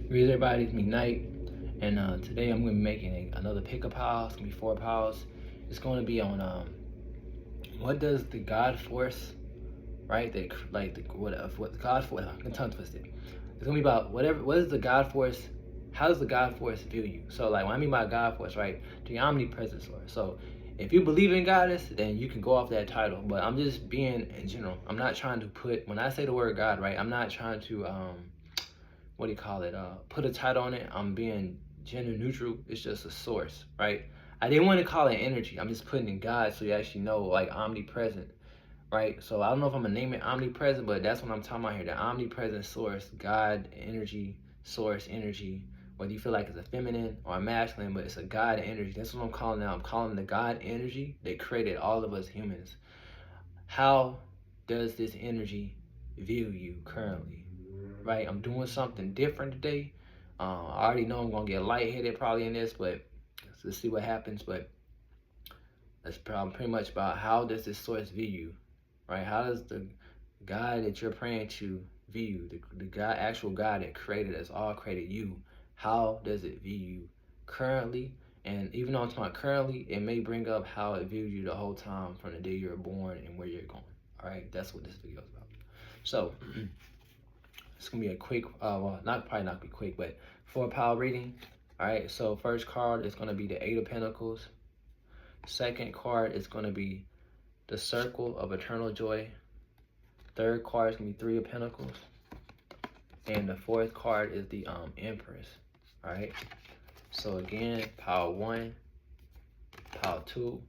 Greetings everybody, it's me Knight, and today I'm going to be making another pickup pile. It's going to be 4 piles. It's going to be on what does the God force, right? What the God force, I'm tongue twisted. It's going to be about what is the God force, how does the God force view you? So like when I mean by God force, right, the omnipresent source. So if you believe in goddess, then you can go off that title, but I'm just being in general. I'm not trying to when I say the word God, right, I'm not trying to what do you call it, put a title on it. I'm being gender neutral. It's just a source, right? I didn't want to call it energy. I'm just putting in God so you actually know, like omnipresent, right? So I don't know if I'm gonna name it omnipresent, but that's what I'm talking about here. The omnipresent source, God energy, source energy, whether you feel like it's a feminine or a masculine, but it's a God energy. That's what I'm calling now. I'm calling the God energy that created all of us humans. How does this energy view you currently? Right? I'm doing something different today. I already know I'm gonna get lightheaded probably in this, but let's see what happens. But that's probably pretty much about how does this source view you, right? How does the God that you're praying to view you, the God, actual God that created us, all created you? How does it view you currently? And even though I'm talking about currently, it may bring up how it viewed you the whole time from the day you were born and where you're going. All right, that's what this video is about. So. It's gonna be a quick, well, probably not be quick, but 4 pile reading. All right, so first card is gonna be the Eight of Pentacles. Second card is gonna be the Circle of Eternal Joy. Third card is gonna be Three of Pentacles. And the fourth card is the Empress. All right, so again, pile 1, pile 2,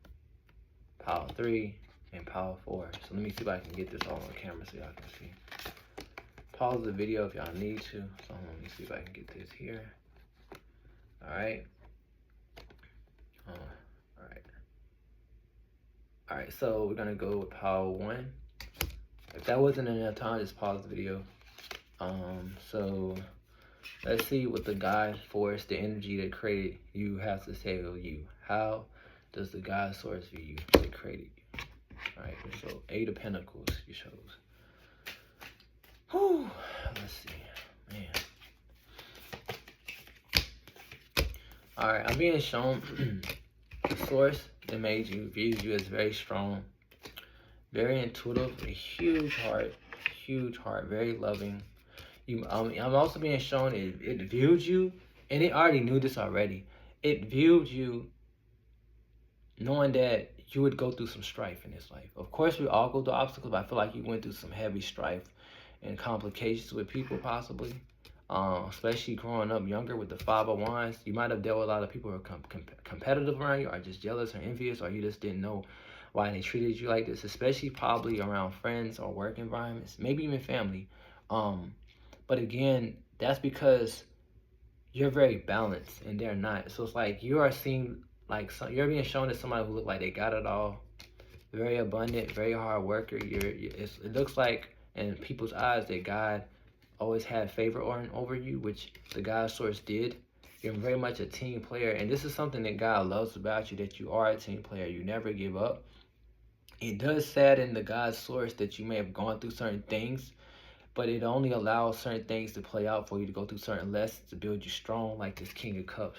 pile 3, and pile 4. So let me see if I can get this all on camera so y'all can see. Pause the video if y'all need to. So let me see if I can get this here. All right. All right. All right. So we're gonna go with pile 1. If that wasn't enough time, just pause the video. So let's see what the God force, the energy that created you, has to say to you. How does the God source view you that created you? All right. So 8 of Pentacles you chose. Whew. Let's see, man. All right, I'm being shown the source that made you, views you as very strong, very intuitive, a huge heart, very loving. I'm also being shown it viewed you, and it already knew this already. It viewed you knowing that you would go through some strife in this life. Of course, we all go through obstacles, but I feel like you went through some heavy strife and complications with people possibly. Especially growing up younger with the 501s, you might have dealt with a lot of people who are competitive around you, or just jealous or envious, or you just didn't know why they treated you like this, especially probably around friends or work environments, maybe even family. But again, that's because you're very balanced and they're not. So it's like you are seen like you're being shown as somebody who look like they got it all, very abundant, very hard worker. It looks like in people's eyes that God always had favor over you, which the God source did. You're very much a team player, and this is something that God loves about you, that you are a team player. You never give up. It does sadden the God source that you may have gone through certain things, but it only allows certain things to play out for you, to go through certain lessons to build you strong, like this King of Cups,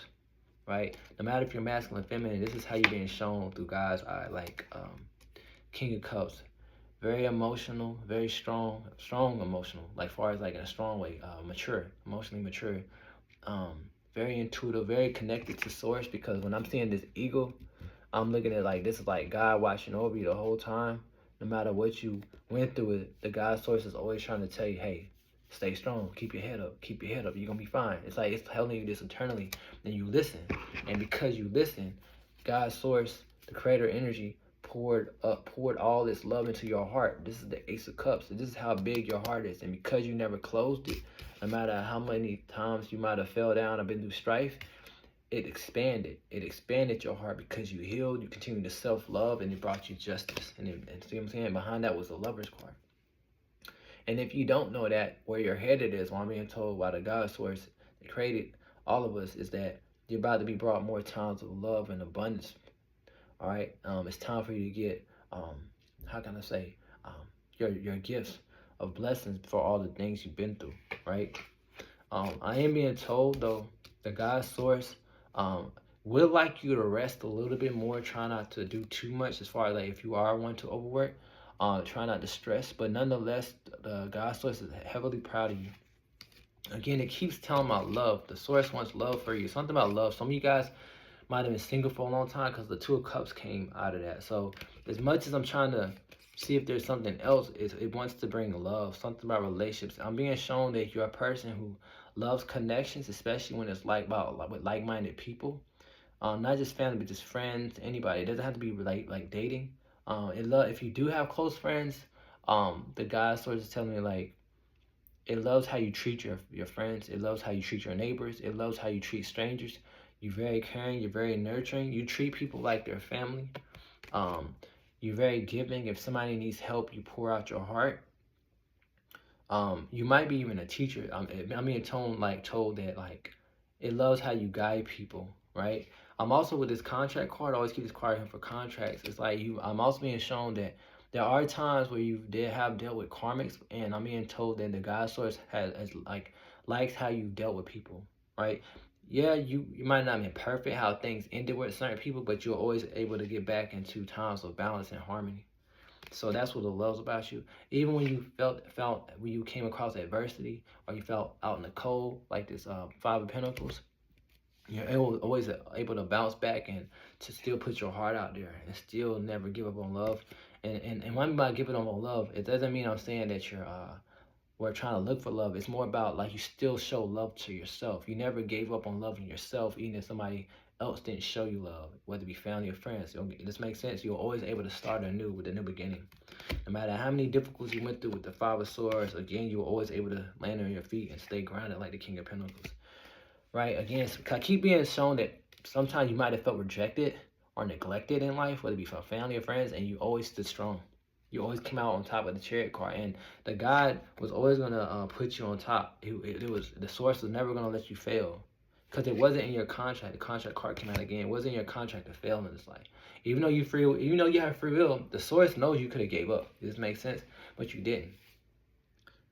right? No matter if you're masculine or feminine, this is how you're being shown through God's eye, like King of Cups. Very emotional, very strong emotional, like far as like in a strong way, mature, emotionally mature, very intuitive, very connected to source, because when I'm seeing this eagle, I'm looking at like this is like God watching over you the whole time. No matter what you went through it, the God source is always trying to tell you, hey, stay strong, keep your head up, you're gonna be fine. It's like it's telling you this eternally, and you listen. And because you listen, God source, the creator energy, poured all this love into your heart. This is the Ace of Cups. This is how big your heart is. And because you never closed it, no matter how many times you might have fell down or been through strife, it expanded. It expanded your heart because you healed, you continued to self-love, and it brought you justice. And see what I'm saying? Behind that was the Lover's card. And if you don't know that, where your headed is, what I'm being told by the God source that created all of us, is that you're about to be brought more times of love and abundance. All right, it's time for you to get, how can I say, your gifts of blessings for all the things you've been through, right? I am being told though, the God source um, would like you to rest a little bit more. Try not to do too much as far as like if you are one to overwork. Try not to stress, but nonetheless, the God source is heavily proud of you. Again, it keeps telling about love. The source wants love for you. Something about love. Some of you guys might have been single for a long time because the Two of Cups came out of that. So as much as I'm trying to see if there's something else, it wants to bring love, something about relationships. I'm being shown that you're a person who loves connections, especially when it's like about like with like-minded people. Not just family, but just friends, anybody. It doesn't have to be like dating. If you do have close friends, the guy sort of telling me like it loves how you treat your friends. It loves how you treat your neighbors. It loves how you treat strangers. You're very caring. You're very nurturing. You treat people like their family. Um, you're very giving. If somebody needs help, you pour out your heart. You might be even a teacher. I'm being told that like it loves how you guide people, right? I'm also with this contract card. I always keep this card here for contracts. It's like you. I'm also being shown that there are times where you did have dealt with karmics, and I'm being told that the God source has like likes how you dealt with people, right? Yeah, you might not be perfect how things ended with certain people, but you're always able to get back into times of balance and harmony. So that's what it loves about you. Even when you felt when you came across adversity or you felt out in the cold, like this Five of Pentacles, always able to bounce back and to still put your heart out there and still never give up on love. And when I'm about giving up on love, it doesn't mean I'm saying that you're we're trying to look for love. It's more about like you still show love to yourself. You never gave up on loving yourself, even if somebody else didn't show you love, whether it be family or friends. This makes sense. You're always able to start anew with a new beginning. No matter how many difficulties you went through with the Five of Swords, again, you were always able to land on your feet and stay grounded like the King of Pentacles. Right? Again, I keep being shown that sometimes you might have felt rejected or neglected in life, whether it be from family or friends, and you always stood strong. You always came out on top of the Chariot card, and the God was always gonna put you on top. It was the source was never gonna let you fail, because it wasn't in your contract. The contract card came out again. It wasn't in your contract to fail in this life. Even though you have free will, the source knows you could have gave up. This makes sense, but you didn't.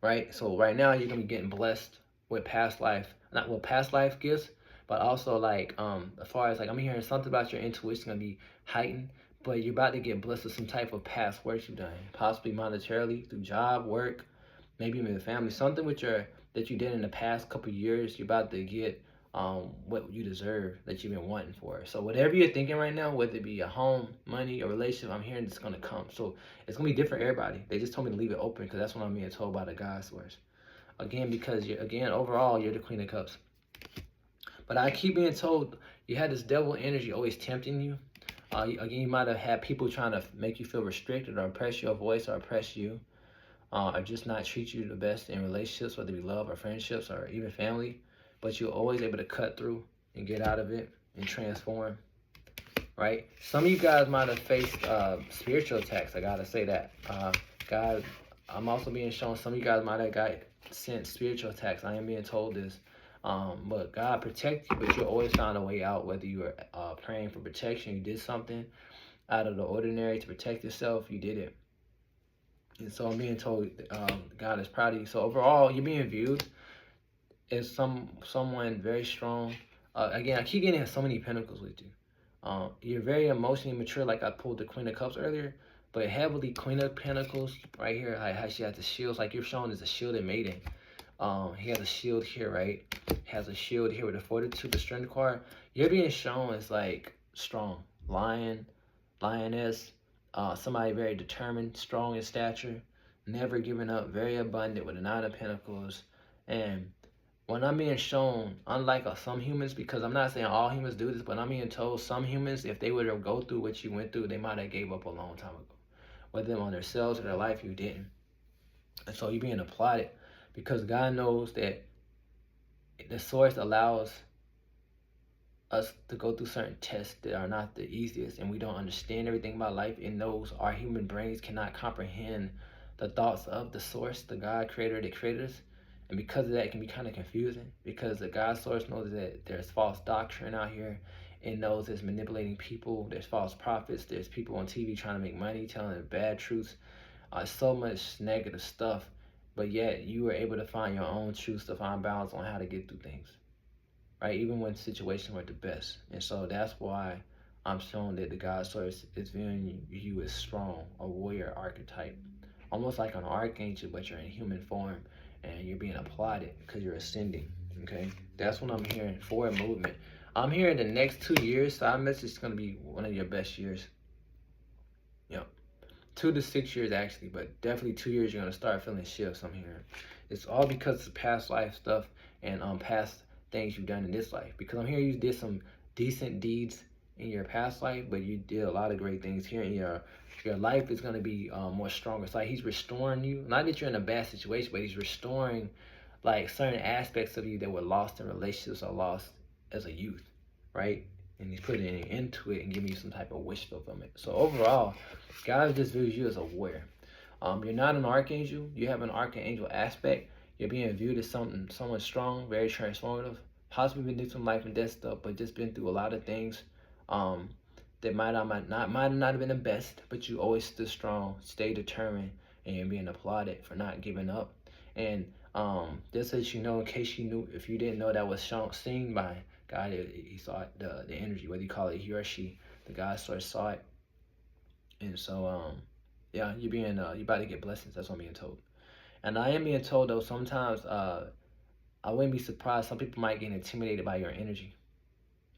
Right? So right now you're gonna be getting blessed with past life, not with past life gifts, but also like as far as like I'm hearing something about your intuition gonna be heightened, but you're about to get blessed with some type of past work you've done, possibly monetarily through job, work, maybe even the family, something with your that you did in the past couple years. You're about to get what you deserve that you've been wanting for. So whatever you're thinking right now, whether it be a home, money, a relationship, I'm hearing it's gonna come. So it's gonna be different for everybody. They just told me to leave it open because that's what I'm being told by the God source. Again, because overall you're the Queen of Cups. But I keep being told you had this devil energy always tempting you. Again, you might have had people trying to make you feel restricted or oppress your voice or oppress you, or just not treat you the best in relationships, whether it be love or friendships or even family. But you're always able to cut through and get out of it and transform. Right? Some of you guys might have faced spiritual attacks. I gotta say that. God, I'm also being shown some of you guys might have got sent spiritual attacks. I am being told this. But God protect you, but you always found a way out, whether you were praying for protection, you did something out of the ordinary to protect yourself, you did it. And so I'm being told God is proud of you. So overall, you're being viewed as someone very strong. Again, I keep getting so many pentacles with you. You're very emotionally mature, like I pulled the Queen of Cups earlier, but heavily Queen of Pentacles right here. How she has the shields, like you're shown as a shielded maiden. He has a shield here, right? Has a shield here with a fortitude, the strength card. You're being shown as like strong, lion, lioness, somebody very determined, strong in stature, never giving up, very abundant with the Nine of Pentacles. And when I'm being shown, unlike some humans, because I'm not saying all humans do this, but I'm being told some humans, if they were to go through what you went through, they might have gave up a long time ago. Whether on themselves or their life, you didn't. And so you're being applauded because God knows that the source allows us to go through certain tests that are not the easiest, and we don't understand everything about life. It knows our human brains cannot comprehend the thoughts of the source, the God creator that created us. And because of that, it can be kind of confusing because the God source knows that there's false doctrine out here. It knows there's manipulating people, there's false prophets, there's people on TV trying to make money, telling them bad truths. So much negative stuff but yet you were able to find your own truths, to find balance on how to get through things, right? Even when situations weren't the best. And so that's why I'm showing that the God source is viewing you as strong, a warrior archetype, almost like an archangel, but you're in human form and you're being applauded because you're ascending. Okay, that's what I'm hearing. Forward movement. I'm hearing the next 2 years. So I message is gonna be one of your best years. Yeah, 2 to 6 years actually, but definitely 2 years you're gonna start feeling shifts. I'm hearing. It's all because of past life stuff and past things you've done in this life. Because I'm hearing you did some decent deeds in your past life, but you did a lot of great things here in your life is gonna be more stronger. It's like he's restoring you. Not that you're in a bad situation, but he's restoring like certain aspects of you that were lost in relationships or lost as a youth, right? And he's putting it into it and giving you some type of wish fulfillment. So overall, God just views you as a warrior. You're not an archangel. You have an archangel aspect. You're being viewed as someone strong, very transformative. Possibly been through some life and death stuff, but just been through a lot of things um, that might not have been the best. But you always stood strong, stay determined, and you're being applauded for not giving up. And just so you know, in case you knew, if you didn't know, that was seen by God. He saw it, the energy, whether you call it he or she. The God source saw it, and so yeah, you about to get blessings. That's what I'm being told. And I am being told though sometimes I wouldn't be surprised. Some people might get intimidated by your energy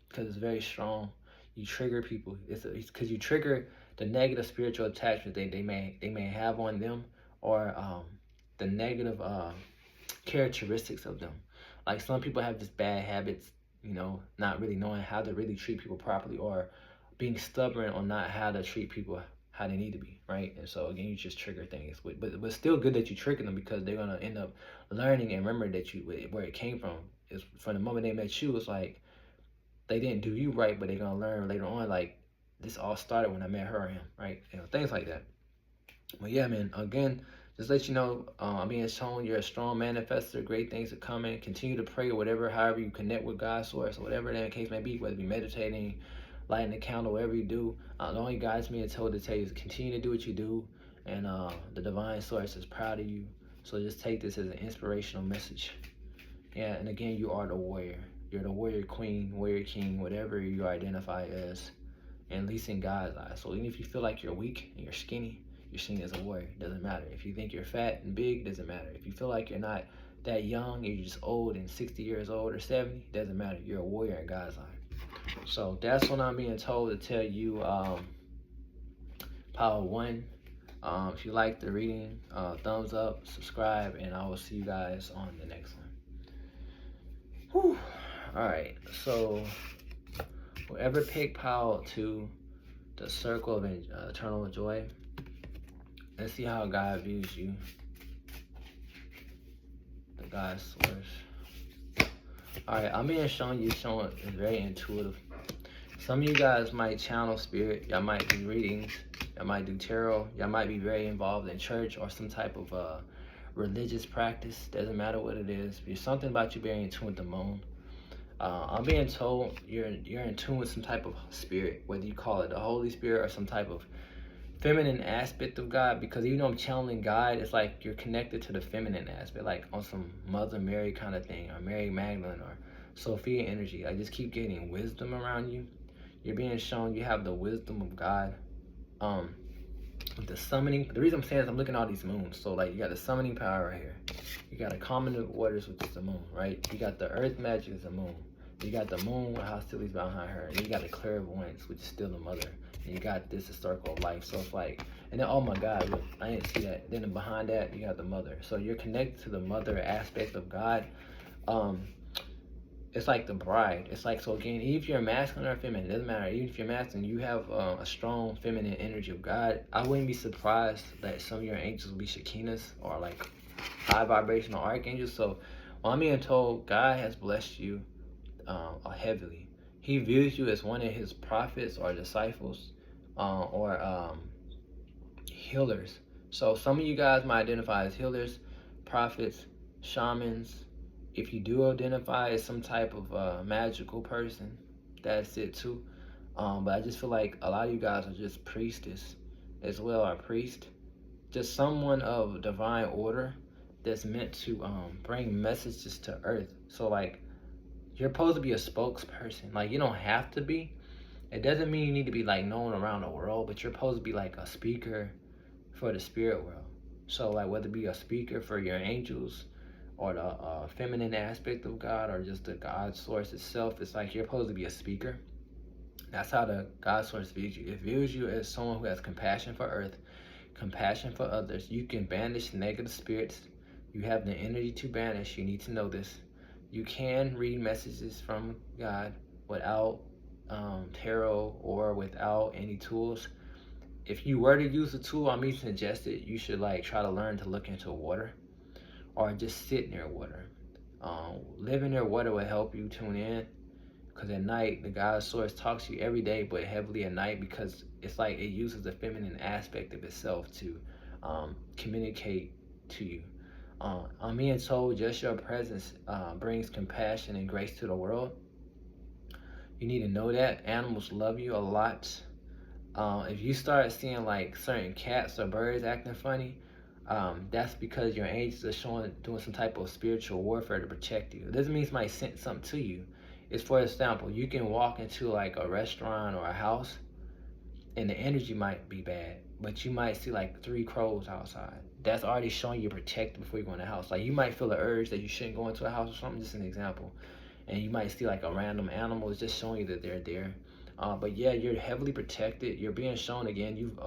because it's very strong. You trigger people. It's because you trigger the negative spiritual attachment they may have on them, or the negative characteristics of them. Like some people have just bad habits, not really knowing how to really treat people properly, or being stubborn on not how to treat people how they need to be, right? And so again, you just trigger things, but still good that you trigger them, because they're gonna end up learning and remember that where it came from is from the moment they met you. It's like they didn't do you right, but they're gonna learn later on, like this all started when I met her or him, right? Things like that. But yeah, man, again, just let you know, I'm being shown you're a strong manifester. Great things are coming. Continue to pray or whatever, however you connect with God's source or whatever that case may be, whether it be meditating, lighting a candle, whatever you do. The only guides me and told to tell you is continue to do what you do, and the divine source is proud of you. So just take this as an inspirational message. Yeah, and again, you are the warrior. You're the warrior queen, warrior king, whatever you identify as, at least in God's eyes. So even if you feel like you're weak and you're skinny, you're seen as a warrior. Doesn't matter. If you think you're fat and big, doesn't matter. If you feel like you're not that young, you're just old and 60 years old or 70, doesn't matter. You're a warrior in God's eye. So that's what I'm being told to tell you, Power 1. If you like the reading, thumbs up, subscribe, and I will see you guys on the next one. Whew. All right, so whoever picked Power 2, the circle of eternal joy, let's see how God views you. The God source. Alright, I'm being shown it's very intuitive. Some of you guys might channel spirit. Y'all might do readings. Y'all might do tarot. Y'all might be very involved in church or some type of religious practice. Doesn't matter what it is. There's something about you being in tune with the moon. I'm being told you're in tune with some type of spirit, whether you call it the Holy Spirit or some type of feminine aspect of God, because even though I'm channeling God, it's like you're connected to the feminine aspect, like on some Mother Mary kind of thing, or Mary Magdalene, or Sophia energy. I just keep getting wisdom around you. You're being shown you have the wisdom of God. With the summoning, the reason I'm saying is I'm looking at all these moons. So like you got the summoning power right here. You got a common of waters, which is the moon, right? You got the earth magic is the moon. You got the moon with hostilities behind her. And you got the clairvoyance, which is still the mother. And you got this circle of life. So it's like, and then, oh my God, look, I didn't see that. Then behind that, you got the mother. So you're connected to the mother aspect of God. It's like the bride. It's like, so again, even if you're masculine or feminine, it doesn't matter. Even if you're masculine, you have a strong feminine energy of God. I wouldn't be surprised that some of your angels will be Shekinahs or like high vibrational archangels. So while I'm being told God has blessed you heavily, he views you as one of his prophets or disciples or healers. So some of you guys might identify as healers, prophets, shamans. If you do identify as some type of magical person, that's it too. But I just feel like a lot of you guys are just priestess as well, or priest. Just someone of divine order that's meant to bring messages to earth. So like you're supposed to be a spokesperson. Like you don't have to be. It doesn't mean you need to be like known around the world, but you're supposed to be like a speaker for the spirit world. So like whether it be a speaker for your angels or the feminine aspect of God or just the God source itself, it's like you're supposed to be a speaker. That's how the God source views you. It views you as someone who has compassion for earth, compassion for others. You can banish negative spirits. You have the energy to banish. You need to know this. You can read messages from God without tarot or without any tools. If you were to use a tool, I mean suggest it, you should like try to learn to look into water or just sit near water. Living near water will help you tune in because at night the God source talks to you every day, but heavily at night because it's like it uses the feminine aspect of itself to communicate to you. I'm being told just your presence brings compassion and grace to the world. You need to know that animals love you a lot. If you start seeing like certain cats or birds acting funny, that's because your angels are doing some type of spiritual warfare to protect you. It doesn't mean somebody sent something to you. It's for example, you can walk into like a restaurant or a house and the energy might be bad, but you might see like 3 crows outside. That's already showing you're protected before you go in the house. Like you might feel the urge that you shouldn't go into a house or something, just an example. And you might see like a random animal, it's just showing you that they're there. But yeah, you're heavily protected. You're being shown again. You've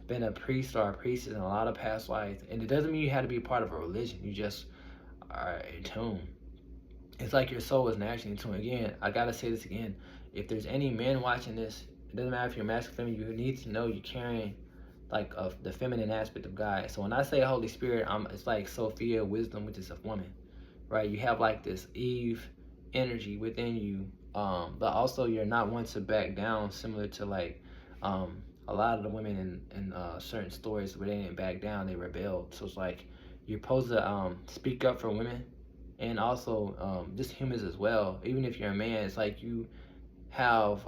been a priest or a priestess in a lot of past lives. And it doesn't mean you had to be a part of a religion. You just are in tune. It's like your soul is naturally in tune. Again, I gotta say this again. If there's any men watching this, it doesn't matter if you're masculine, you need to know you're carrying like the feminine aspect of God. So when I say Holy Spirit, it's like Sophia, wisdom, which is a woman, right? You have like this Eve energy within you, but also you're not one to back down, similar to like a lot of the women in certain stories where they didn't back down, they rebelled. So it's like you're supposed to speak up for women and also just humans as well. Even if you're a man, it's like you have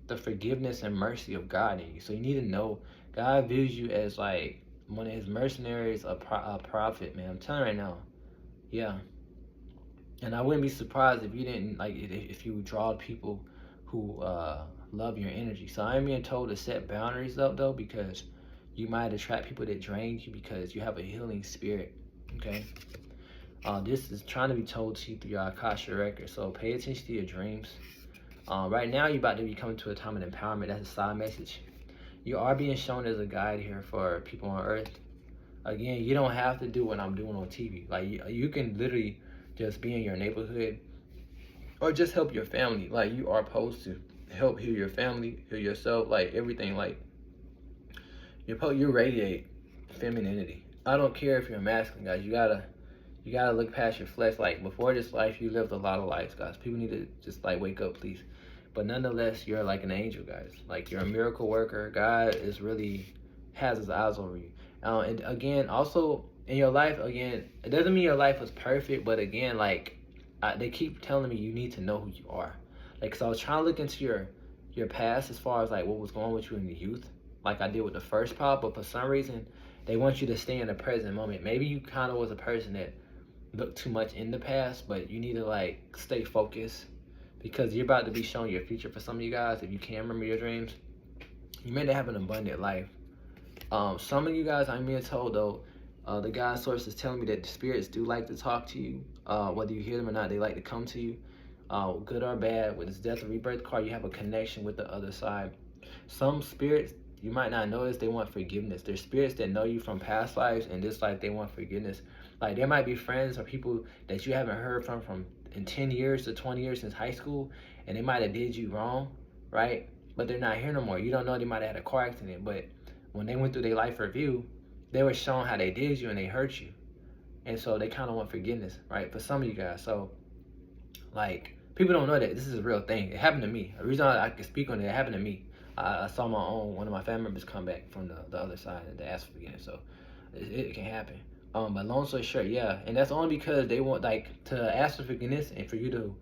the forgiveness and mercy of God in you. So you need to know God views you as like one of his mercenaries, a prophet, man. I'm telling you right now. Yeah. And I wouldn't be surprised if you didn't like if you draw people who love your energy. So I'm being told to set boundaries up though, because you might attract people that drain you because you have a healing spirit. Okay. This is trying to be told to you through your Akasha record. So pay attention to your dreams. Right now, you're about to be coming to a time of empowerment. That's a side message. You are being shown as a guide here for people on Earth. Again, you don't have to do what I'm doing on TV. Like you can literally just be in your neighborhood or just help your family. Like you are supposed to help heal your family, heal yourself, like everything. Like you radiate femininity. I don't care if you're masculine, guys. You gotta look past your flesh. Like before this life, you lived a lot of lives, guys. People need to just like wake up, please. But nonetheless, you're like an angel, guys. Like you're a miracle worker. God is really has his eyes over you. And again, also in your life, again, it doesn't mean your life was perfect, but again, like they keep telling me you need to know who you are. Like, so I was trying to look into your past as far as like what was going on with you in the youth, like I did with the first part. But for some reason, they want you to stay in the present moment. Maybe you kind of was a person that looked too much in the past, but you need to like stay focused because you're about to be showing your future for some of you guys. If you can't remember your dreams, you may not have an abundant life. Some of you guys, I'm being told though, the God source is telling me that the spirits do like to talk to you. Whether you hear them or not, they like to come to you. Good or bad, with this death or rebirth card, you have a connection with the other side. Some spirits, you might not notice, they want forgiveness. There's spirits that know you from past lives, and this life they want forgiveness. Like there might be friends or people that you haven't heard from in 10 years to 20 years since high school, and they might have did you wrong, right? But they're not here no more. You don't know, they might have had a car accident, but when they went through their life review, they were shown how they did you and they hurt you. And so they kind of want forgiveness, right? For some of you guys. So, like, people don't know that this is a real thing. It happened to me. The reason I can speak on it, it happened to me. I saw my own, one of my family members come back from the other side and they asked for forgiveness. So, it can happen. But long story short, yeah. And that's only because they want, like, to ask for forgiveness and for you to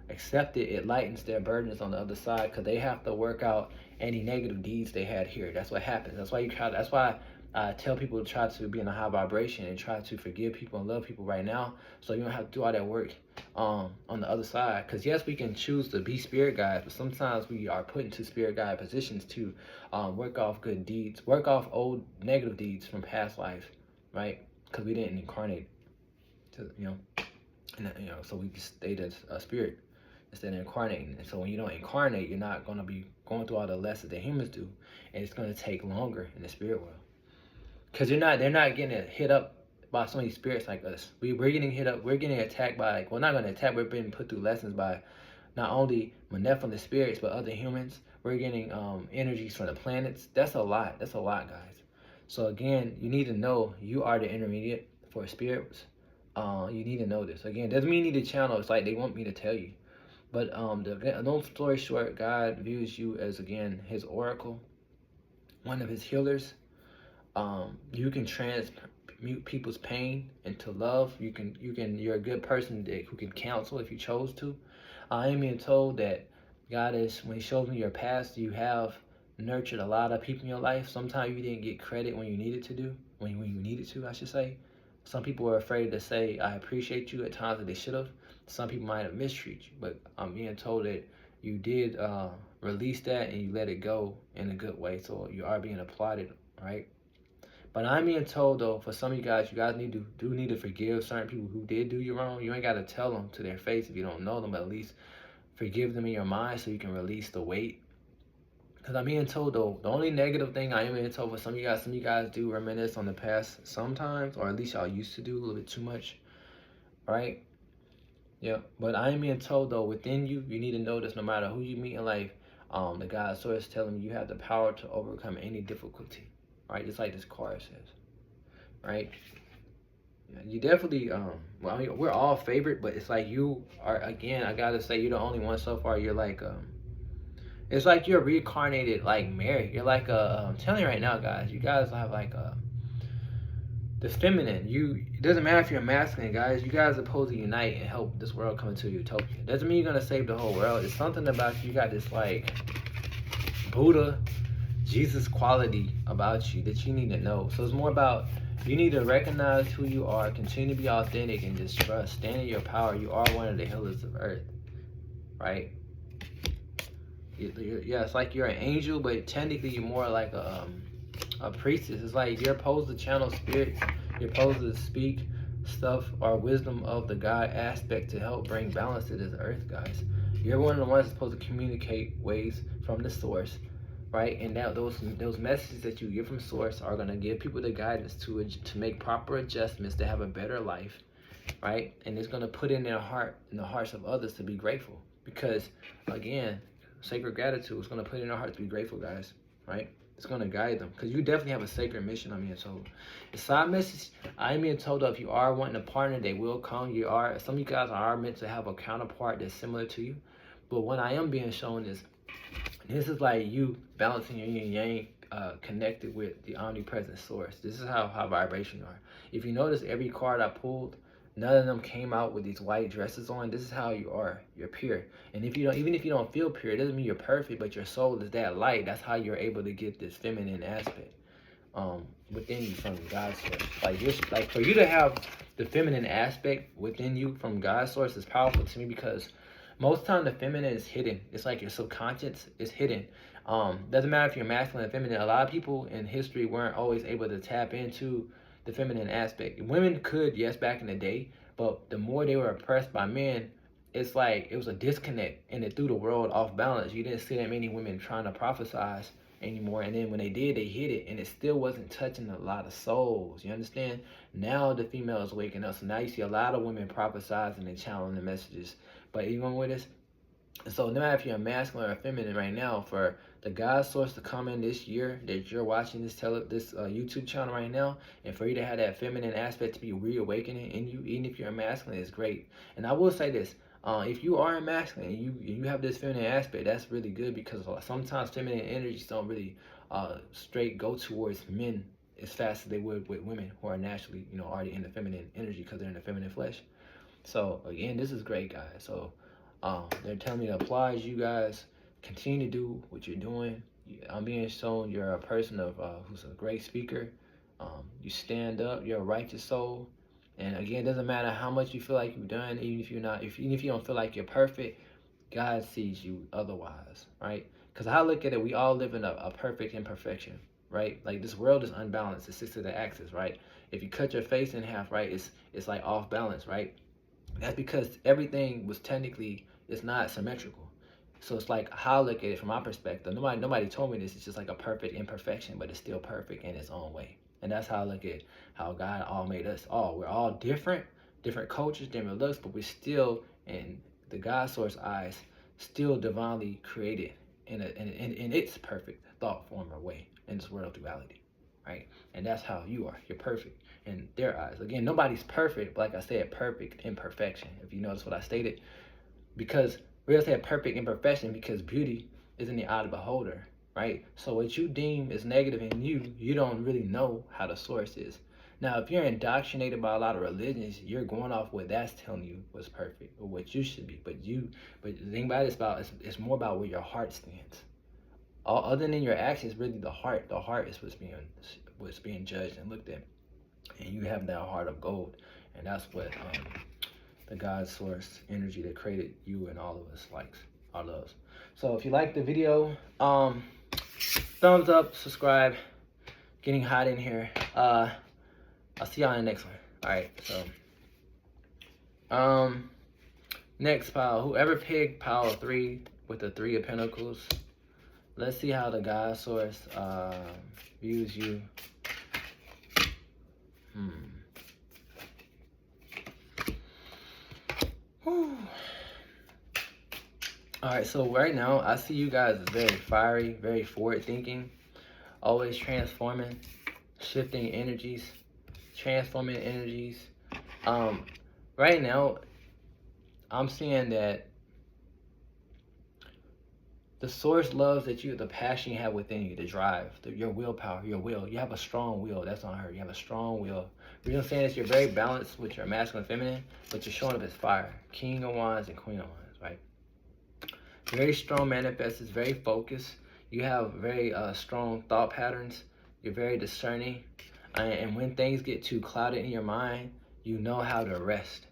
accept it, it lightens their burdens on the other side because they have to work out any negative deeds they had here. That's what happens. That's why I tell people to try to be in a high vibration and try to forgive people and love people right now, so you don't have to do all that work on the other side. Because yes, we can choose to be spirit guides, but sometimes we are put into spirit guide positions to work off good deeds, work off old negative deeds from past life, right? Because we didn't incarnate to, and so we just stayed as a spirit instead of incarnating. And so when you don't incarnate, you're not going to be going through all the lessons that humans do, and it's going to take longer in the spirit world. Because they're not getting hit up by so many spirits like us. We're getting hit up, we're getting attacked by, like, well, not going to attack, we're being put through lessons by not only malevolent spirits, but other humans. We're getting energies from the planets. That's a lot. That's a lot, guys. So again, you need to know you are the intermediate for spirits. You need to know this. Again, doesn't mean you need to channel. It's like they want me to tell you. But long story short, God views you as, again, his oracle, one of his healers. You can transmute people's pain into love. You're a good person who can counsel if you chose to. I am being told that God is, when he shows me your past, you have nurtured a lot of people in your life. Sometimes you didn't get credit when you needed to, I should say. Some people were afraid to say, I appreciate you at times that they should have. Some people might have mistreated you, but I'm being told that you did release that and you let it go in a good way. So you are being applauded, right? But I'm being told, though, for some of you guys need to forgive certain people who did do you wrong. You ain't got to tell them to their face if you don't know them, but at least forgive them in your mind so you can release the weight. Because I'm being told, though, the only negative thing I am being told for some of you guys do reminisce on the past sometimes, or at least y'all used to do a little bit too much, right? Yeah, but I am being told, though, within you, you need to know this no matter who you meet in life, the God source is telling you have the power to overcome any difficulty, right? Just like this card says, right? Yeah, you definitely, well, I mean, we're all favorite, but it's like you are, again, I gotta say, you're the only one so far. You're like, it's like you're reincarnated, like Mary. You're like I'm telling you right now, guys, you guys have like the feminine. It doesn't matter if you're masculine, guys. You guys are supposed to unite and help this world come into utopia. Doesn't mean you're gonna save the whole world. It's something about you got this like Buddha, Jesus quality about you that you need to know. So it's more about you need to recognize who you are, continue to be authentic, and just trust. Stand in your power. You are one of the healers of Earth, right? Yeah, it's like you're an angel, but technically you're more like a priestess. It's like you're supposed to channel spirits. You're supposed to speak stuff or wisdom of the God aspect to help bring balance to this earth, guys. You're one of the ones that's supposed to communicate ways from the source, right? And now those messages that you get from source are gonna give people the guidance to make proper adjustments to have a better life, right? And it's gonna put in their heart, in the hearts of others, to be grateful. Because again, sacred gratitude is gonna put in their heart to be grateful, guys, right? It's going to guide them, because you definitely have a sacred mission. I'm being told. The side message, I'm being told that if you are wanting a partner, they will come. Some of you guys are meant to have a counterpart that's similar to you. But what I am being shown is, this is like you balancing your yin and yang, connected with the omnipresent source. This is how high vibration you are. If you notice, every card I pulled, none of them came out with these white dresses on. This is how you are. You're pure. And even if you don't feel pure, it doesn't mean you're perfect, but your soul is that light. That's how you're able to get this feminine aspect within you from God's source. Like for you to have the feminine aspect within you from God's source is powerful to me, because most time the feminine is hidden. It's like your subconscious is hidden. Doesn't matter if you're masculine or feminine. A lot of people in history weren't always able to tap into the feminine aspect. Women could, yes, back in the day, but the more they were oppressed by men, it's like it was a disconnect, and it threw the world off balance. You didn't see that many women trying to prophesize anymore, and then when they did, they hit it, and it still wasn't touching a lot of souls. You understand? Now the female is waking up, so now you see a lot of women prophesizing and channeling the messages. But even with this, so no matter if you're a masculine or feminine right now, for the God source to come in this year that you're watching this YouTube channel right now, and for you to have that feminine aspect to be reawakening in you, even if you're a masculine, is great. And I will say this, if you are a masculine and you have this feminine aspect, that's really good, because sometimes feminine energies don't really straight go towards men as fast as they would with women who are naturally, already in the feminine energy, because they're in the feminine flesh. So again, this is great, guys. So they're telling me to applaud you guys. Continue to do what you're doing. I'm being shown you're a person of who's a great speaker. You stand up. You're a righteous soul. And again, it doesn't matter how much you feel like you've done, even if you're not, even if you don't feel like you're perfect, God sees you otherwise, right? Because I look at it, we all live in a perfect imperfection, right? Like this world is unbalanced. It's 6 to the axis, right? If you cut your face in half, right, it's like off balance, right? That's because everything was technically, it's not symmetrical. So it's like how I look at it from my perspective. Nobody told me this. It's just like a perfect imperfection, but it's still perfect in its own way. And that's how I look at how God all made us all. We're all different, different cultures, different looks, but we're still in the God source eyes, still divinely created in its perfect thought form or way in this world duality, right? And that's how you are. You're perfect in their eyes. Again, nobody's perfect, but like I said, perfect imperfection. If you notice what I stated, because we also have perfect imperfection because beauty is in the eye of the beholder, right? So what you deem is negative in you, you don't really know how the source is. Now, if you're indoctrinated by a lot of religions, you're going off what that's telling you was perfect or what you should be. But the thing about it is it's more about where your heart stands. All other than your actions, really the heart. The heart is what's being judged and looked at, and you have that heart of gold, and that's what the God source energy that created you and all of us likes, our loves. So if you like the video, thumbs up, subscribe. Getting hot in here. I'll see y'all in the next one. All right. So next pile, whoever picked pile 3 with the 3 of Pentacles, let's see how the God source views you. Alright, so right now, I see you guys as very fiery, very forward-thinking, always transforming, shifting energies, transforming energies. Right now, I'm seeing that the source loves that the passion you have within you, the drive, your willpower, your will. You have a strong will. That's on her. You have a strong will. The reason I'm saying is you're very balanced with your masculine and feminine, but you're showing up as fire. King of Wands and Queen of Wands, right? Very strong manifestors, very focused. You have very strong thought patterns. You're very discerning. And when things get too clouded in your mind, you know how to rest.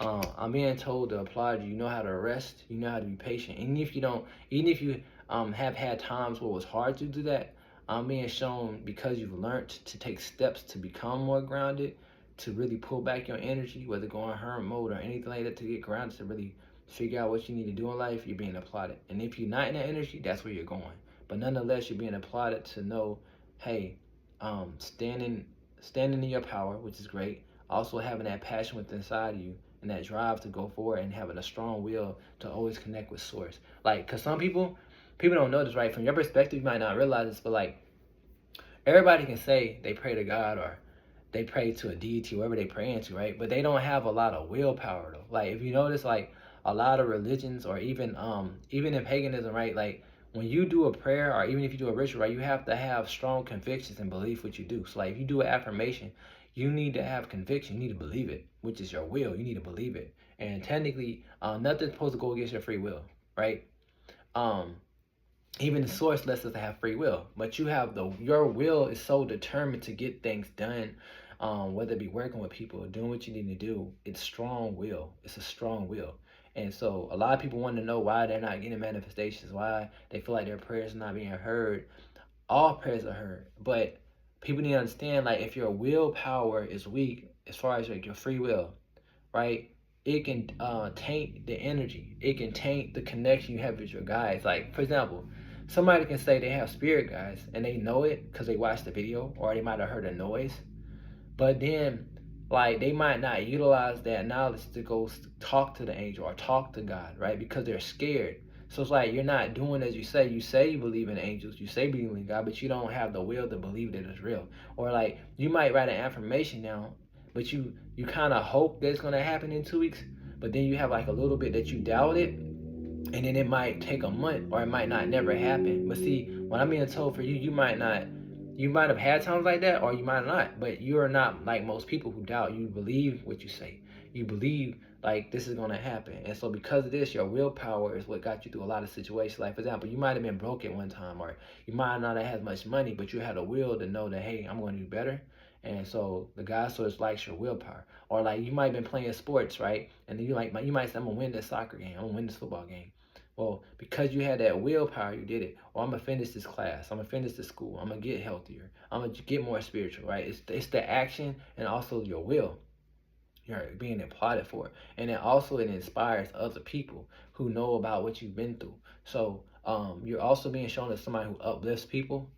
I'm being told to applaud you. You know how to rest. You know how to be patient. Even if you don't, even if you have had times where it was hard to do that, I'm being shown because you've learned to take steps to become more grounded, to really pull back your energy, whether going hermit mode or anything like that, to get grounded, to really figure out what you need to do in life, you're being applauded. And if you're not in that energy, that's where you're going. But nonetheless, you're being applauded to know, hey, standing in your power, which is great. Also having that passion within inside of you and that drive to go forward and having a strong will to always connect with source. Like, cause some people don't know this, right? From your perspective, you might not realize this, but like, everybody can say they pray to God or they pray to a deity, whoever they pray into, right? But they don't have a lot of willpower though. Like, if you notice, like, a lot of religions or even in paganism, right? Like, when you do a prayer or even if you do a ritual, right, you have to have strong convictions and belief what you do. So like if you do an affirmation, you need to have conviction. You need to believe it, which is your will. You need to believe it. And technically, nothing's supposed to go against your free will, right? Even the source lets us have free will, but you have your will is so determined to get things done, whether it be working with people or doing what you need to do. It's strong will. It's a strong will. And so a lot of people want to know why they're not getting manifestations, why they feel like their prayers are not being heard. All prayers are heard, but people need to understand, like, if your willpower is weak, as far as like your free will, right, it can taint the energy. It can taint the connection you have with your guides. Like, for example, somebody can say they have spirit guides and they know it because they watched the video or they might have heard a noise, but then like they might not utilize that knowledge to go talk to the angel or talk to God, right? Because they're scared. So it's like you're not doing as you say. You say you believe in angels, you say you believe in God, but you don't have the will to believe that it's real. Or like you might write an affirmation down, but you kind of hope that it's going to happen in 2 weeks, but then you have like a little bit that you doubt it, and then it might take a month or it might not never happen. But see, what I'm being told for you, you might have had times like that or you might not, but you're not like most people who doubt. You believe what you say. You believe like this is going to happen. And so because of this, your willpower is what got you through a lot of situations. Like, for example, you might have been broke at one time, or you might not have had much money, but you had a will to know that, hey, I'm going to do better. And so the God source likes your willpower. Or like you might have been playing sports, right? And then you might say, I'm gonna win this soccer game, I'm gonna win this football game. Well, because you had that willpower, you did it. Or I'm gonna finish this class, I'm gonna finish this school, I'm gonna get healthier, I'm gonna get more spiritual, right? It's the action and also your will you're being applauded for. And then also it inspires other people who know about what you've been through. So you're also being shown as somebody who uplifts people.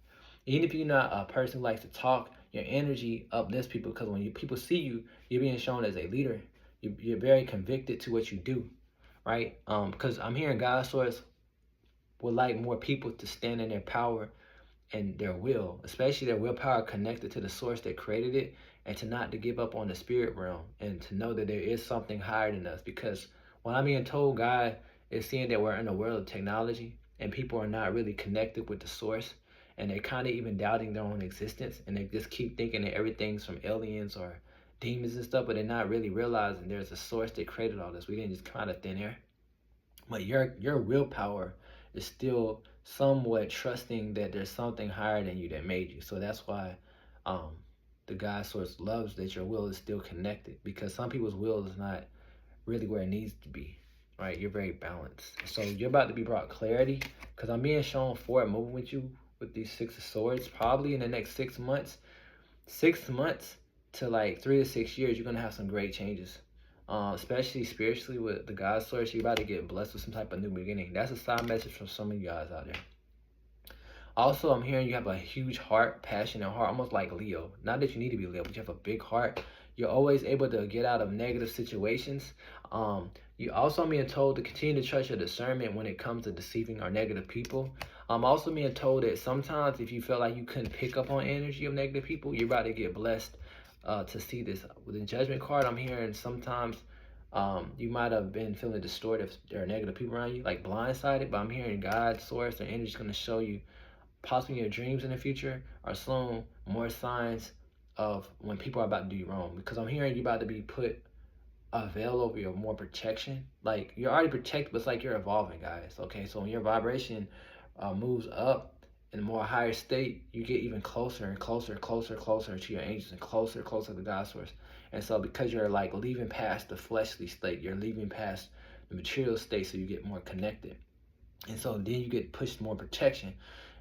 Even if you're not a person who likes to talk, your energy uplifts people, because when people see you, you're being shown as a leader. You're very convicted to what you do, right? Because I'm hearing God source would like more people to stand in their power and their will, especially their willpower connected to the source that created it, and to not to give up on the spirit realm, and to know that there is something higher than us. Because when I'm being told, God is seeing that we're in a world of technology and people are not really connected with the source, and they're kind of even doubting their own existence, and they just keep thinking that everything's from aliens or demons and stuff, but they're not really realizing there's a source that created all this. We didn't just come out of thin air. But your willpower is still somewhat trusting that there's something higher than you that made you. So that's why um, the God source loves that your will is still connected, because some people's will is not really where it needs to be, right? You're very balanced. So you're about to be brought clarity, because I'm being shown forward moving with you with these 6 of swords. Probably in the next 6 months, 6 months to like 3 to 6 years, you're going to have some great changes. Especially spiritually with the God source, you're about to get blessed with some type of new beginning. That's a side message from some of you guys out there. Also, I'm hearing you have a huge heart, passionate heart, almost like Leo. Not that you need to be Leo, but you have a big heart. You're always able to get out of negative situations. You also being told to continue to trust your discernment when it comes to deceiving or negative people. I'm also being told that sometimes if you felt like you couldn't pick up on energy of negative people, you're about to get blessed to see this. With the Judgment card, I'm hearing sometimes you might have been feeling distorted if there are negative people around you, like blindsided, but I'm hearing God's source and energy is going to show you, possibly your dreams in the future are showing more signs of when people are about to do you wrong. Because I'm hearing you about to be put a veil over your more protection. Like you're already protected, but it's like you're evolving, guys. Okay, so when your vibration moves up in a more higher state, you get even closer and closer, closer to your angels, and closer to God's source. And so because you're like leaving past the fleshly state, you're leaving past the material state, so you get more connected. And so then you get pushed more protection.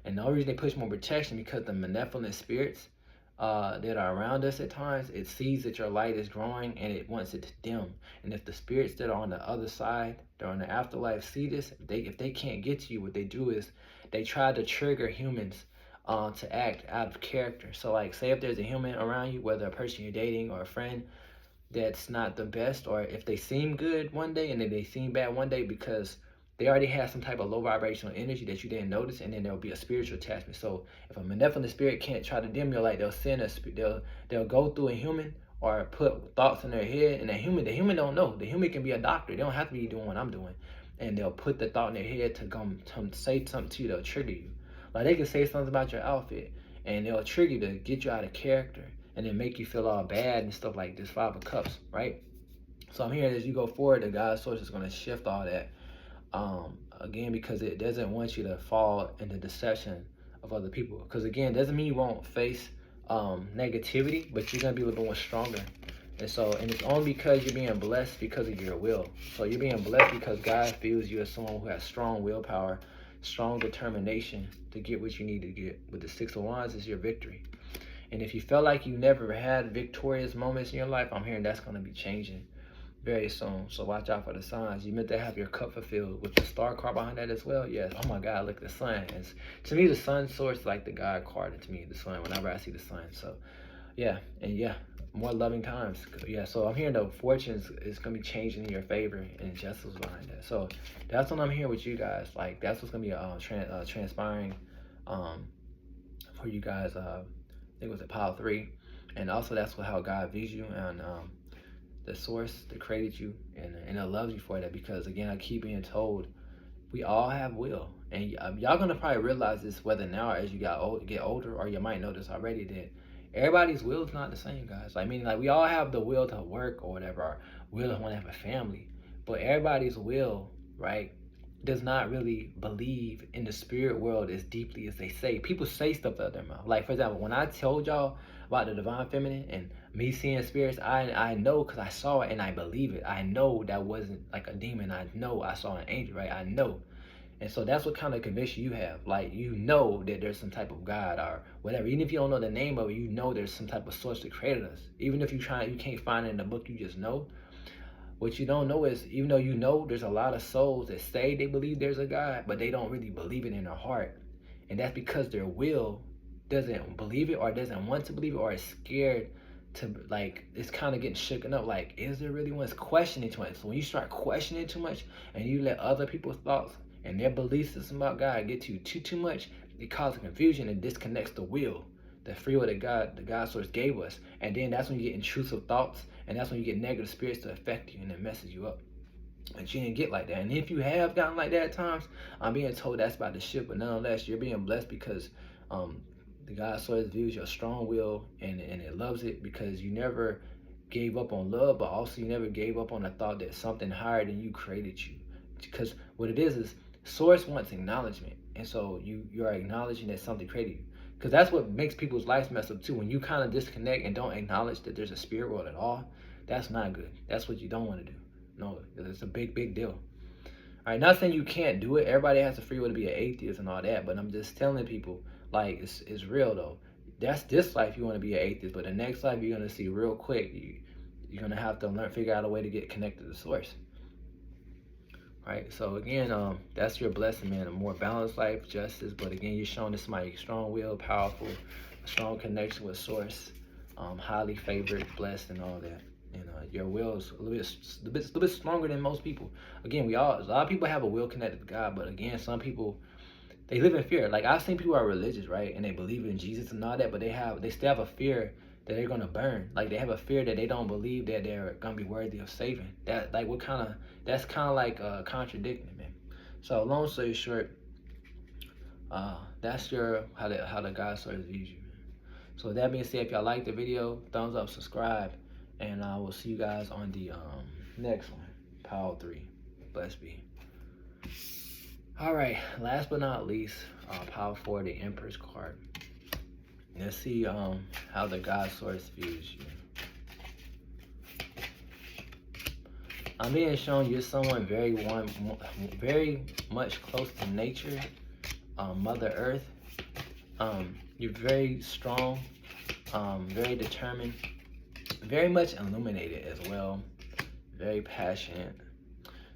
And the only reason they push more protection because the malevolent spirits that are around us at times, it sees that your light is growing and it wants it to dim. And if the spirits that are on the other side, they're on the afterlife, see this, if they can't get to you, what they do is they try to trigger humans to act out of character. So like say if there's a human around you, whether a person you're dating or a friend, that's not the best, or if they seem good one day and then they seem bad one day, because they already have some type of low vibrational energy that you didn't notice, and then there'll be a spiritual attachment. So if a malevolent spirit can't try to dim your light, they'll send they'll go through a human or put thoughts in their head, and the human don't know. The human can be a doctor. They don't have to be doing what I'm doing, and they'll put the thought in their head to come to say something to you. They'll trigger you. Like they can say something about your outfit, and they'll trigger you to get you out of character, and then make you feel all bad and stuff like this. 5 of Cups, right? So I'm hearing as you go forward, the God source is going to shift all that. Again, because it doesn't want you to fall into deception of other people. Because again, it doesn't mean you won't face negativity, but you're going to be a little bit more stronger. And so, and it's only because you're being blessed because of your will. So you're being blessed because God feels you as someone who has strong willpower, strong determination to get what you need to get. With the 6 of Wands is your victory. And if you felt like you never had victorious moments in your life, I'm hearing that's going to be changing very soon. So watch out for the signs. You meant to have your cup fulfilled with the star card behind that as well. Yes. Oh my God, look, the sun. To me, the sun source is like the God card. And to me, the sun, whenever I see the sun. So yeah, and yeah, more loving times. Yeah, so I'm hearing the fortunes is going to be changing in your favor, and justice behind that. So that's what I'm hearing with you guys. Like that's what's going to be transpiring for you guys. I think it was a pile 3. And also that's how God views you, and the source that created you, and it loves you for that. Because again, I keep being told we all have will, and y'all gonna probably realize this whether now or as you get older, or you might know this already, that everybody's will is not the same, guys. Like meaning like we all have the will to work or whatever, or will to want to have a family, but everybody's will, right, does not really believe in the spirit world as deeply as they say. People say stuff out of their mouth. Like, for example, when I told y'all about the divine feminine and me seeing spirits, I know because I saw it and I believe it. I know that wasn't like a demon. I know I saw an angel, right? I know. And so that's what kind of conviction you have. Like, you know that there's some type of God or whatever. Even if you don't know the name of it, you know there's some type of source that created us. Even if you can't find it in the book, you just know. What you don't know is, even though you know there's a lot of souls that say they believe there's a God, but they don't really believe it in their heart. And that's because their will doesn't believe it or doesn't want to believe it or is scared to, like, it's kind of getting shooken up. Like, is there really one? It's questioning too much. So when you start questioning too much and you let other people's thoughts and their belief system about God get to you too much, it causes confusion and disconnects the will, the free will that the God source gave us. And then that's when you get intrusive thoughts, and that's when you get negative spirits to affect you and it messes you up. But you didn't get like that. And if you have gotten like that at times, I'm being told that's about to shift, but nonetheless, you're being blessed because the God source views your strong will and it loves it because you never gave up on love, but also you never gave up on the thought that something higher than you created you. Because what it is source wants acknowledgement. And so you are acknowledging that something created you. Because that's what makes people's lives mess up too. When you kind of disconnect and don't acknowledge that there's a spirit world at all, that's not good. That's what you don't want to do. No, it's a big deal. All right, not saying you can't do it. Everybody has the free will to be an atheist and all that, but I'm just telling people, like, it's real though. That's this life you want to be an atheist, but the next life you're gonna see real quick. You're gonna have to figure out a way to get connected to the source. Right, so again, that's your blessing, man. A more balanced life, justice. But again, you're showing this somebody strong will, powerful, a strong connection with source, highly favored, blessed, and all that. And your will is a little bit stronger than most people. Again, a lot of people have a will connected to God, but again, some people they live in fear. Like, I've seen people who are religious, right, and they believe in Jesus and all that, but they still have a fear that they're gonna burn. Like, they have a fear that they don't believe that they're gonna be worthy of saving. That's kind of like contradicting, man. So long story short, that's how the God source views you, man. So with that being said, if y'all like the video, thumbs up, subscribe, and I will see you guys on the next one, Power 3. Blessed be. All right, last but not least, Power 4, the Empress card. Let's see how the God source views you. I'm being shown you're someone very much close to nature, Mother Earth. You're very strong, very determined, very much illuminated as well, very passionate.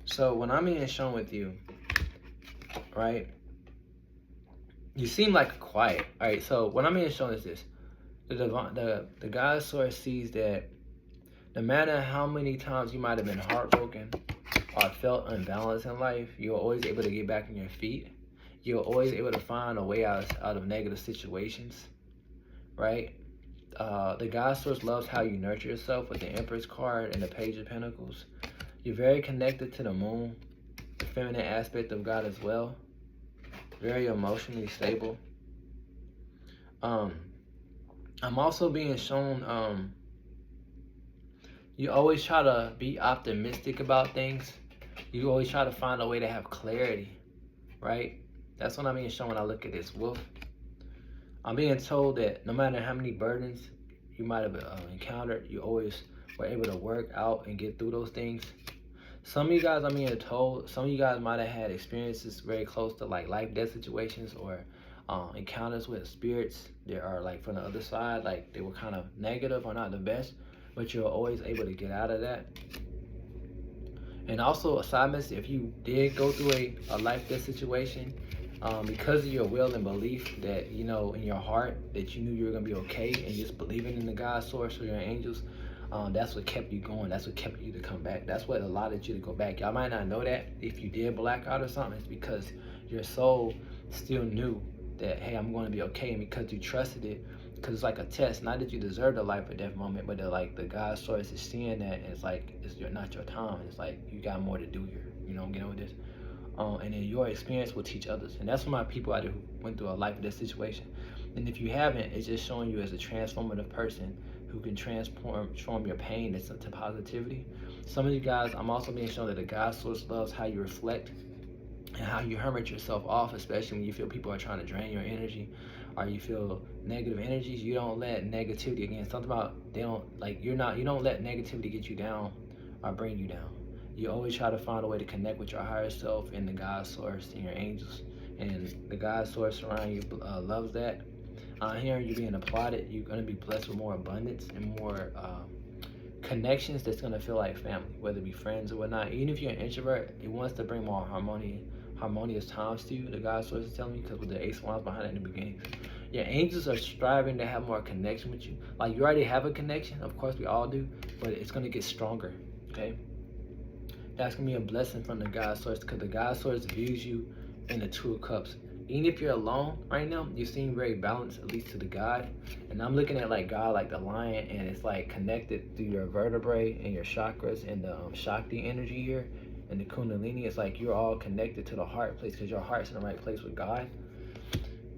So when I'm being shown with you, right, you seem like quiet. All right, so what I'm being shown is this: the God source sees that no matter how many times you might have been heartbroken or felt unbalanced in life, you're always able to get back on your feet. You're always able to find a way out of negative situations, right? The God source loves how you nurture yourself with the Empress card and the Page of Pentacles. You're very connected to the moon, the feminine aspect of God as well. Very emotionally stable. I'm also being shown you always try to be optimistic about things. You always try to find a way to have clarity, right? That's what I'm being shown when I look at this wolf. I'm being told that no matter how many burdens you might have encountered, you always were able to work out and get through those things. Some of you guys, I'm being told, some of you guys might have had experiences very close to like life-death situations or encounters with spirits that are like from the other side, like they were kind of negative or not the best, but you're always able to get out of that. And also, a side message, if you did go through a life-death situation, because of your will and belief that, you know, in your heart, that you knew you were going to be okay and just believing in the God source or your angels, that's what kept you going. That's what kept you to come back. That's what allowed you to go back. Y'all might not know that if you did black out or something. It's because your soul still knew that, hey, I'm going to be okay. And because you trusted it, because it's like a test. Not that you deserve the life or death moment, but like the God source is seeing that, and it's like, not your time. It's like, you got more to do here. You know, get with this. And then your experience will teach others. And that's for my people out there who went through a life or death situation. And if you haven't, it's just showing you as a transformative person who can transform your pain to positivity. Some of you guys, I'm also being shown that the God source loves how you reflect and how you hermit yourself off, especially when you feel people are trying to drain your energy, or you feel negative energies. You don't let negativity, again, something about they don't like you don't let negativity get you down or bring you down. You always try to find a way to connect with your higher self and the God source and your angels, and the God source around you loves that. Hearing you being applauded, you're going to be blessed with more abundance and more connections that's going to feel like family, whether it be friends or whatnot. Even if you're an introvert, it wants to bring more harmonious times to you. The God source is telling me, because with the Ace of Wands behind it in the beginning, your angels are striving to have more connection with you. Like, you already have a connection, of course we all do, but it's going to get stronger. Okay, that's going to be a blessing from the God source, because the God source views you in the Two of Cups. Even if you're alone right now, you seem very balanced, at least to the God. And I'm looking at like God, like the lion, and it's like connected through your vertebrae and your chakras and the Shakti energy here and the Kundalini. It's like you're all connected to the heart place, because your heart's in the right place with God.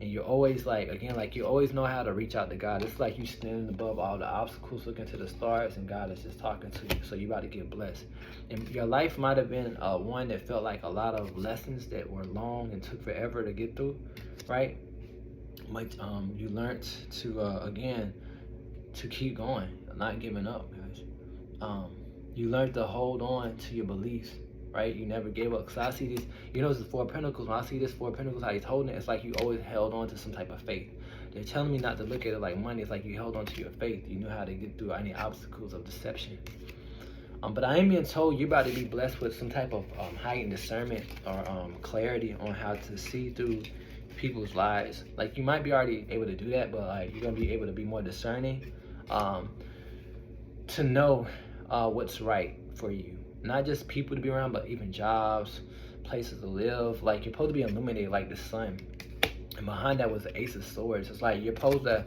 And you're always like, again, like you always know how to reach out to God. It's like you standing above all the obstacles, looking to the stars, and God is just talking to you. So you're about to get blessed. And your life might have been one that felt like a lot of lessons that were long and took forever to get through, right? But you learned to, again, to keep going, not giving up, guys. You learned to hold on to your beliefs, right? You never gave up. Cause I see this, this is Four of Pentacles. When I see this Four of Pentacles, how he's holding it, it's like you always held on to some type of faith. They're telling me not to look at it like money. It's like you held on to your faith. You knew how to get through any obstacles of deception. But I am being told you're about to be blessed with some type of heightened discernment or clarity on how to see through people's lives. Like, you might be already able to do that, but like, you're gonna be able to be more discerning, to know what's right for you. Not just people to be around, but even jobs, places to live. Like, you're supposed to be illuminated like the sun. And behind that was the Ace of Swords. It's like you're supposed to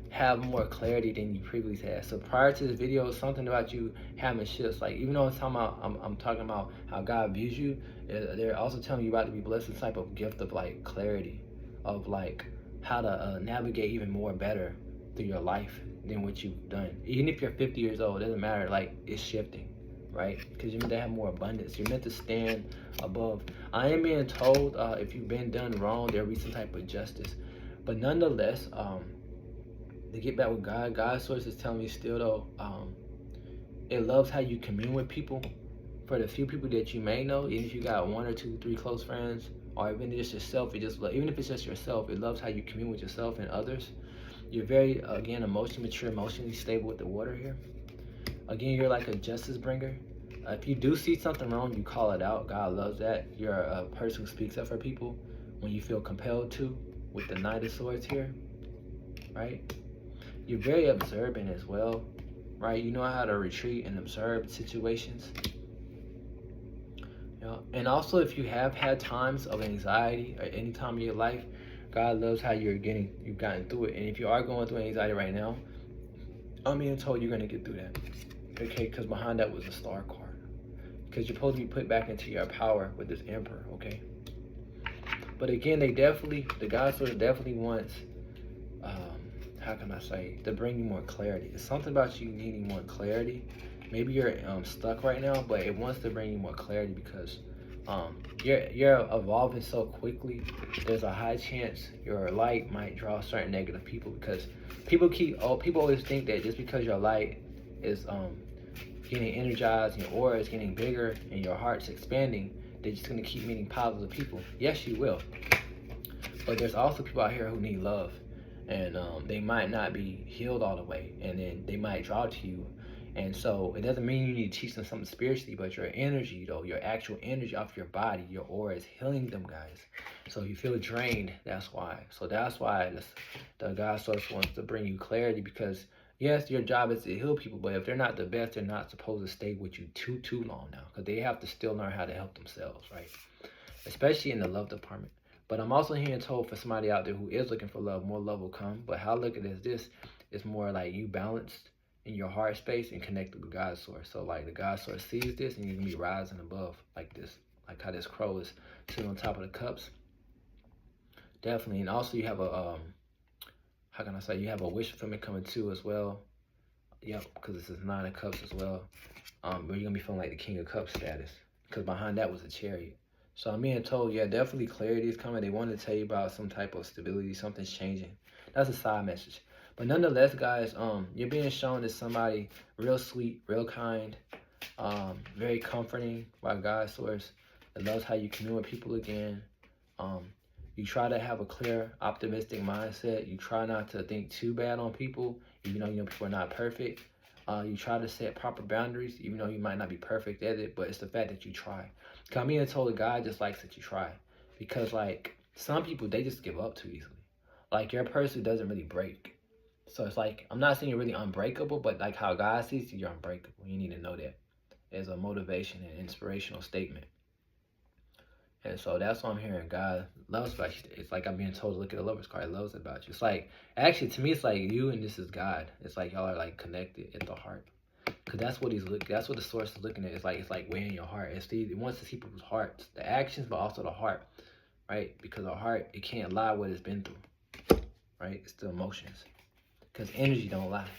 have more clarity than you previously had. So prior to this video, something about you having shifts. Like, even though I'm talking about how God views you, they're also telling you about to be blessed with type of gift of like clarity, of like how to navigate even more better through your life than what you've done. Even if you're 50 years old, it doesn't matter. Like, it's shifting, right? Because you're meant to have more abundance. You're meant to stand above. I am being told if you've been done wrong, there'll be some type of justice. But nonetheless, to get back with God, God's source is telling me still though, it loves how you commune with people. For the few people that you may know, even if you got 1 or 2, 3 close friends, or even just yourself, even if it's just yourself, it loves how you commune with yourself and others. You're very, again, emotionally mature, emotionally stable with the water here. Again, you're like a justice bringer. If you do see something wrong, you call it out. God loves that. You're a person who speaks up for people when you feel compelled to, with the Knight of Swords here, right? You're very observant as well, right? You know how to retreat and observe situations. And also, if you have had times of anxiety or any time in your life, God loves how you've gotten through it. And if you are going through anxiety right now, I'm being told you're going to get through that. Okay, because behind that was a Star card. Because you're supposed to be put back into your power with this Emperor, okay? But again, the God Source definitely wants, how can I say, to bring you more clarity. It's something about you needing more clarity. Maybe you're stuck right now, but it wants to bring you more clarity because you're evolving so quickly. There's a high chance your light might draw certain negative people, because people always think that just because your light is getting energized and your aura is getting bigger and your heart's expanding, they're just going to keep meeting positive people. Yes, you will. But there's also people out here who need love, and they might not be healed all the way, and then they might draw to you. And so it doesn't mean you need to teach them something spiritually, but your energy, though, your actual energy off your body, your aura is healing them, guys. So you feel drained, that's why. So that's why the God Source wants to bring you clarity, because yes, your job is to heal people, but if they're not the best, they're not supposed to stay with you too long now, because they have to still learn how to help themselves, right? Especially in the love department. But I'm also hearing told for somebody out there who is looking for love, more love will come. But how I look at it is this, it's more like you balanced in your heart space and connected with God's Source. So like the God Source sees this, and you're gonna be rising above like this, like how this crow is sitting on top of the cups. Definitely. And also you have a how can I say, you have a wish fulfillment coming too as well. Yep, because this is 9 of Cups as well. But you're gonna be feeling like the King of Cups status, because behind that was a Chariot. So I'm being told, yeah, definitely clarity is coming. They want to tell you about some type of stability, something's changing. That's a side message. But nonetheless, guys, you're being shown as somebody real sweet, real kind, very comforting by God's source. That loves how you commune with people again. Um, you try to have a clear, optimistic mindset. You try not to think too bad on people, even though you know people are not perfect. You try to set proper boundaries, even though you might not be perfect at it, but it's the fact that you try. Cause I'm being told that God just likes that you try. Because like some people, they just give up too easily. Like you're a person who doesn't really break. So it's like, I'm not saying you're really unbreakable, but like how God sees you, you're unbreakable. You need to know that as a motivation and inspirational statement. And so that's what I'm hearing. God loves about you. It's like I'm being told to look at the lover's card. He loves about you. It's like, actually, to me, it's like you and this is God. It's like y'all are like connected at the heart. Cause that's what he's looking. That's what the source is looking at. It's like weighing your heart. It wants to see people's hearts, the actions, but also the heart, right? Because the heart, it can't lie what it's been through, right? It's the emotions. Cause energy don't lie,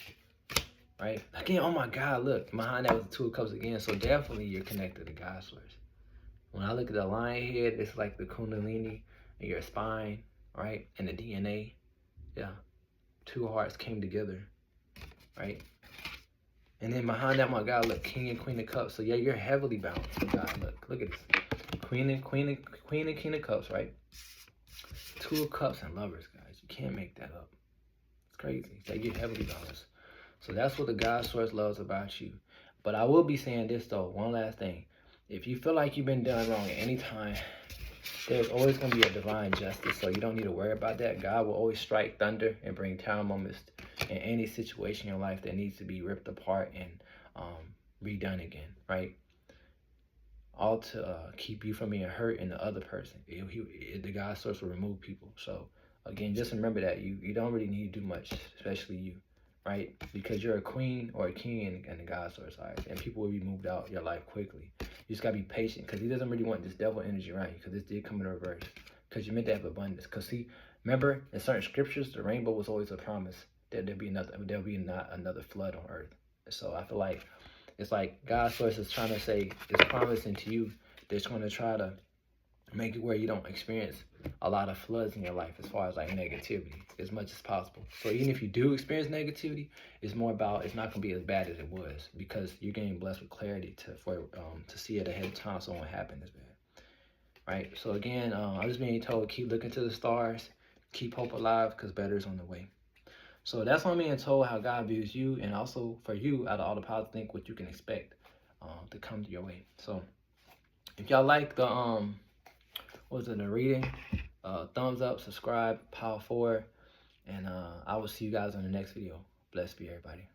right? Again, oh my God, look, behind that was the Two of Cups again. So definitely you're connected to God's source. When I look at the lion head, it's like the kundalini in your spine, right? And the DNA, yeah. Two hearts came together, right? And then behind that, my God, look, King and Queen of Cups. So yeah, you're heavily balanced with God. Look at this. Queen and King of Cups, right? Two of Cups and Lovers, guys. You can't make that up. It's crazy. So you're heavily balanced. So that's what the God source loves about you. But I will be saying this though, one last thing. If you feel like you've been done wrong at any time, there's always going to be a divine justice, so you don't need to worry about that. God will always strike thunder and bring town moments in any situation in your life that needs to be ripped apart and redone again, right? All to keep you from being hurt and the other person. The God source will remove people. So again, just remember that you don't really need to do much, especially you, right? Because you're a queen or a king in the God source eyes, and people will be moved out your life quickly. You just gotta be patient, because he doesn't really want this devil energy around you, because this did come in reverse. Because you're meant to have abundance. Because see, remember in certain scriptures, the rainbow was always a promise that there'll be not another flood on earth. So I feel like it's like God's source is trying to say, it's promising to you that it's going to try to make it where you don't experience a lot of floods in your life as far as like negativity as much as possible. So even if you do experience negativity, it's more about, it's not going to be as bad as it was, because you're getting blessed with clarity to see it ahead of time so it won't happen as bad. Right? So again, I'm just being told, keep looking to the stars, keep hope alive, because better is on the way. So that's what I'm being told, how God views you, and also for you, out of all the positive things, what you can expect to come to your way. So if y'all like the the reading, thumbs up, subscribe, power forward, and I will see you guys on the next video. Blessed be everybody.